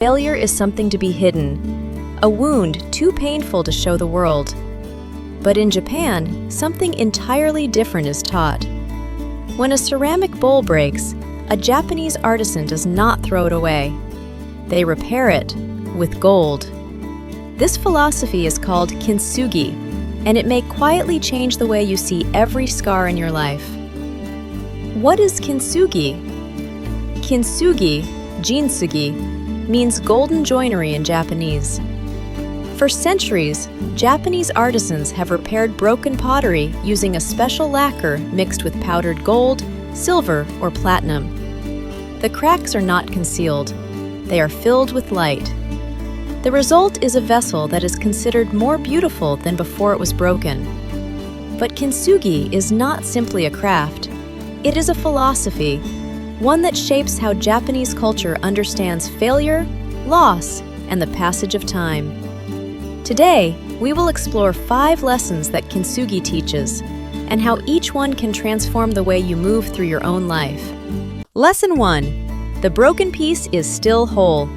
Failure is something to be hidden, a wound too painful to show the world. But in Japan, something entirely different is taught. When a ceramic bowl breaks, a Japanese artisan does not throw it away. They repair it with gold. This philosophy is called Kintsugi, and it may quietly change the way you see every scar in your life. What is Kintsugi? Kintsugi, Jinsugi, means golden joinery in Japanese. For centuries, Japanese artisans have repaired broken pottery using a special lacquer mixed with powdered gold, silver, or platinum. The cracks are not concealed. They are filled with light. The result is a vessel that is considered more beautiful than before it was broken. But Kintsugi is not simply a craft. It is a philosophy, one that shapes how Japanese culture understands failure, loss, and the passage of time. Today, we will explore 5 lessons that Kintsugi teaches, and how each one can transform the way you move through your own life. Lesson 1. The broken piece is still whole.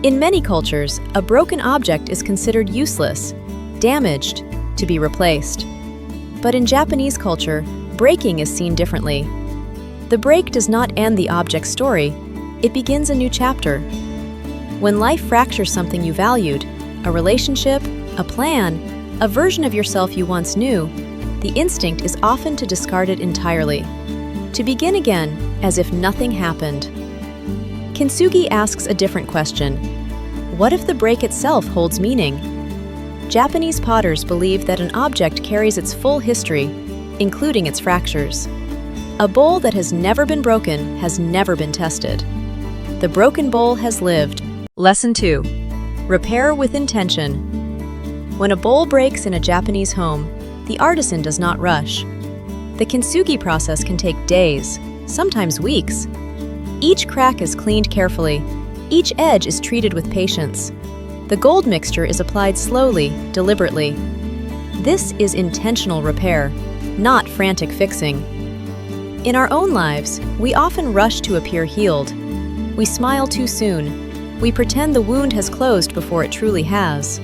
In many cultures, a broken object is considered useless, damaged, to be replaced. But in Japanese culture, breaking is seen differently. The break does not end the object's story, it begins a new chapter. When life fractures something you valued, a relationship, a plan, a version of yourself you once knew, the instinct is often to discard it entirely, to begin again as if nothing happened. Kintsugi asks a different question. What if the break itself holds meaning? Japanese potters believe that an object carries its full history, including its fractures. A bowl that has never been broken has never been tested. The broken bowl has lived. Lesson 2. Repair with intention. When a bowl breaks in a Japanese home, the artisan does not rush. The Kintsugi process can take days, sometimes weeks. Each crack is cleaned carefully. Each edge is treated with patience. The gold mixture is applied slowly, deliberately. This is intentional repair, not frantic fixing. In our own lives, we often rush to appear healed. We smile too soon. We pretend the wound has closed before it truly has.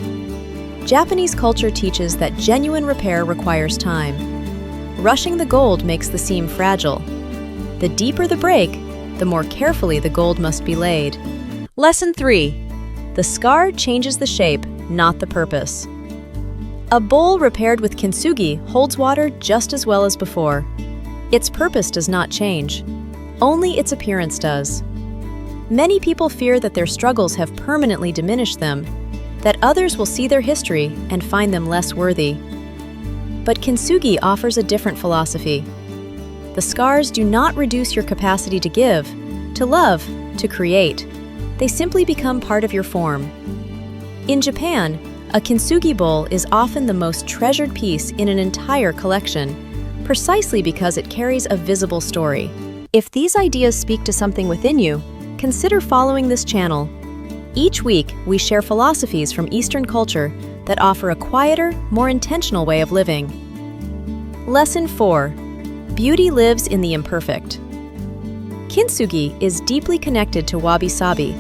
Japanese culture teaches that genuine repair requires time. Rushing the gold makes the seam fragile. The deeper the break, the more carefully the gold must be laid. Lesson 3. The scar changes the shape, not the purpose. A bowl repaired with Kintsugi holds water just as well as before. Its purpose does not change. Only its appearance does. Many people fear that their struggles have permanently diminished them, that others will see their history and find them less worthy. But Kintsugi offers a different philosophy. The scars do not reduce your capacity to give, to love, to create. They simply become part of your form. In Japan, a Kintsugi bowl is often the most treasured piece in an entire collection, precisely because it carries a visible story. If these ideas speak to something within you, consider following this channel. Each week, we share philosophies from Eastern culture that offer a quieter, more intentional way of living. Lesson 4. Beauty lives in the imperfect. Kintsugi is deeply connected to wabi-sabi,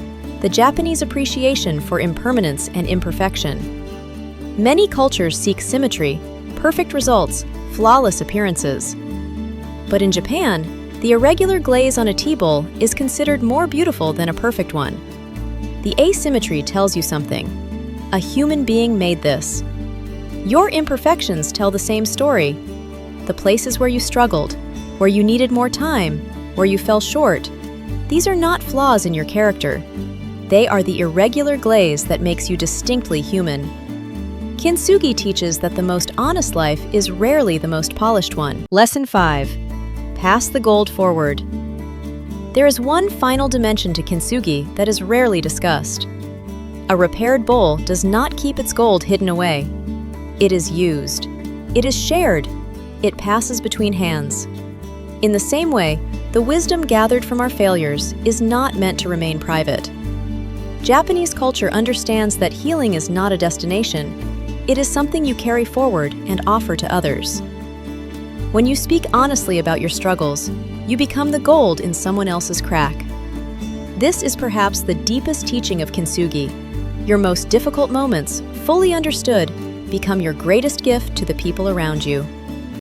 the Japanese appreciation for impermanence and imperfection. Many cultures seek symmetry, perfect results, flawless appearances. But in Japan, the irregular glaze on a tea bowl is considered more beautiful than a perfect one. The asymmetry tells you something. A human being made this. Your imperfections tell the same story. The places where you struggled, where you needed more time, where you fell short, these are not flaws in your character. They are the irregular glaze that makes you distinctly human. Kintsugi teaches that the most honest life is rarely the most polished one. Lesson 5. Pass the gold forward. There is one final dimension to Kintsugi that is rarely discussed. A repaired bowl does not keep its gold hidden away. It is used. It is shared. It passes between hands. In the same way, the wisdom gathered from our failures is not meant to remain private. Japanese culture understands that healing is not a destination. It is something you carry forward and offer to others. When you speak honestly about your struggles, you become the gold in someone else's crack. This is perhaps the deepest teaching of Kintsugi. Your most difficult moments, fully understood, become your greatest gift to the people around you.